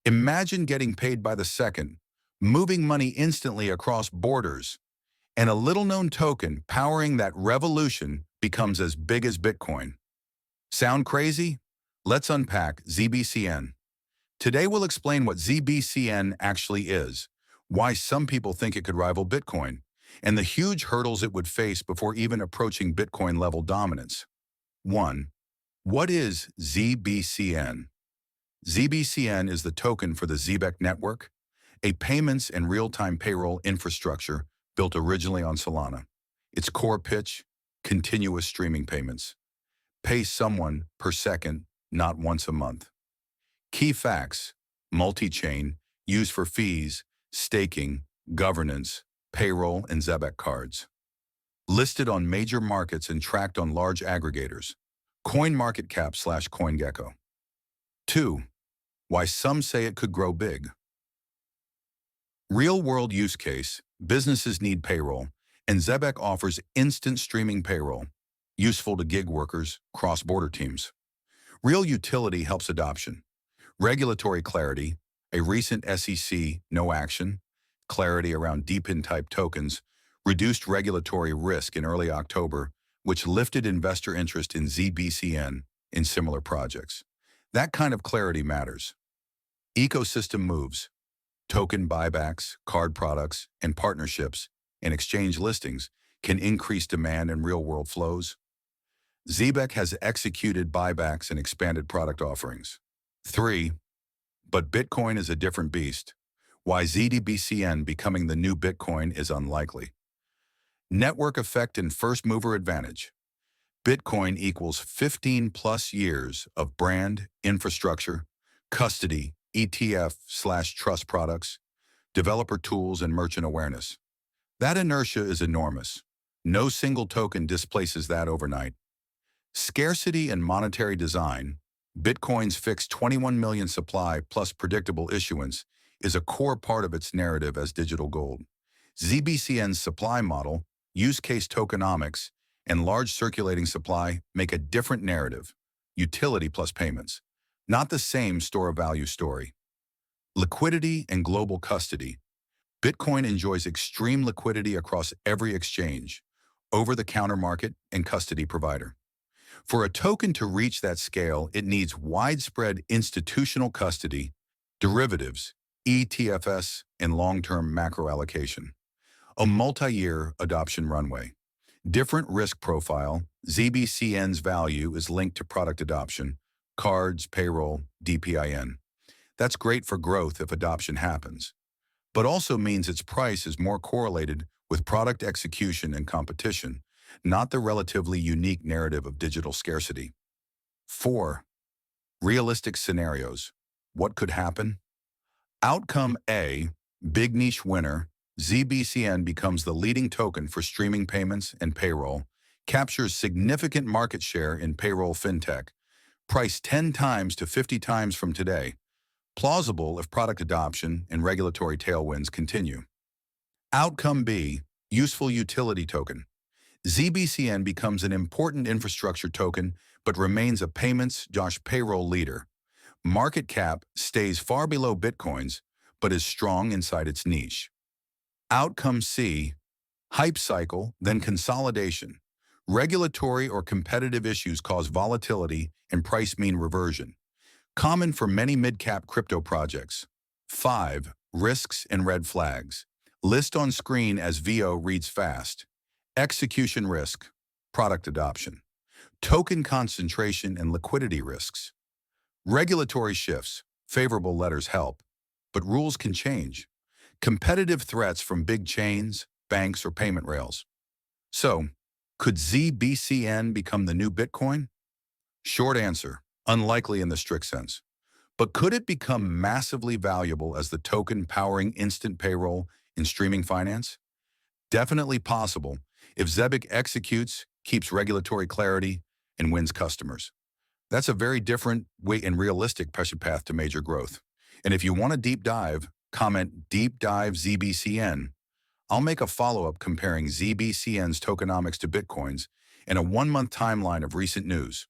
Imagine getting paid by the second, moving money instantly across borders, and a little-known token powering that revolution becomes as big as Bitcoin. Sound crazy? Let's unpack ZBCN. Today we'll explain what ZBCN actually is, why some people think it could rival Bitcoin, and the huge hurdles it would face before even approaching Bitcoin-level dominance. 1. What is ZBCN? ZBCN is the token for the Zebec Network, a payments and real-time payroll infrastructure built originally on Solana. Its core pitch: continuous streaming payments. Pay someone per second, not once a month. Key facts: multi-chain, used for fees, staking, governance, payroll, and Zebec cards. Listed on major markets and tracked on large aggregators. CoinMarketCap/CoinGecko. 2. Why some say it could grow big. Real-world use case: businesses need payroll, and Zebec offers instant streaming payroll, useful to gig workers, cross-border teams. Real utility helps adoption. Regulatory clarity: a recent SEC no action, clarity around DePIN-type tokens, reduced regulatory risk in early October, which lifted investor interest in ZBCN in similar projects. That kind of clarity matters. Ecosystem moves: token buybacks, card products, and partnerships and exchange listings can increase demand and real-world flows. Zebec has executed buybacks and expanded product offerings. 3. But Bitcoin is a different beast. Why ZBCN becoming the new Bitcoin is unlikely. Network effect and first-mover advantage. Bitcoin equals 15-plus years of brand, infrastructure, custody, ETF/trust products, developer tools, and merchant awareness. That inertia is enormous. No single token displaces that overnight. Scarcity and monetary design. Bitcoin's fixed 21 million supply plus predictable issuance is a core part of its narrative as digital gold. ZBCN's supply model, use case tokenomics, and large circulating supply make a different narrative: utility plus payments. Not the same store of value story. Liquidity and global custody. Bitcoin enjoys extreme liquidity across every exchange, over-the-counter market, and custody provider. For a token to reach that scale, it needs widespread institutional custody, derivatives, ETFs, and long-term macro allocation. A multi-year adoption runway. Different risk profile. ZBCN's value is linked to product adoption, cards, payroll, DPIN. That's great for growth if adoption happens, but also means its price is more correlated with product execution and competition, not the relatively unique narrative of digital scarcity. 4. Realistic scenarios. What could happen? Outcome A, big niche winner. ZBCN becomes the leading token for streaming payments and payroll, captures significant market share in payroll fintech, price 10 times to 50 times from today. Plausible if product adoption and regulatory tailwinds continue. Outcome B, useful utility token. ZBCN becomes an important infrastructure token but remains a payments/payroll leader. Market cap stays far below Bitcoin's but is strong inside its niche. Outcome C, hype cycle, then consolidation. Regulatory or competitive issues cause volatility and price mean reversion. Common for many mid-cap crypto projects. 5. Risks and red flags. List on screen as VO reads fast. Execution risk, product adoption. Token concentration and liquidity risks. Regulatory shifts, favorable letters help, but rules can change. Competitive threats from big chains, banks, or payment rails. So, could ZBCN become the new Bitcoin? Short answer: unlikely in the strict sense. But could it become massively valuable as the token powering instant payroll in streaming finance? Definitely possible if Zebec executes, keeps regulatory clarity, and wins customers. That's a very different and realistic path to major growth. And if you want a deep dive, comment Deep Dive ZBCN. I'll make a follow-up comparing ZBCN's tokenomics to Bitcoin's and a 1-month timeline of recent news.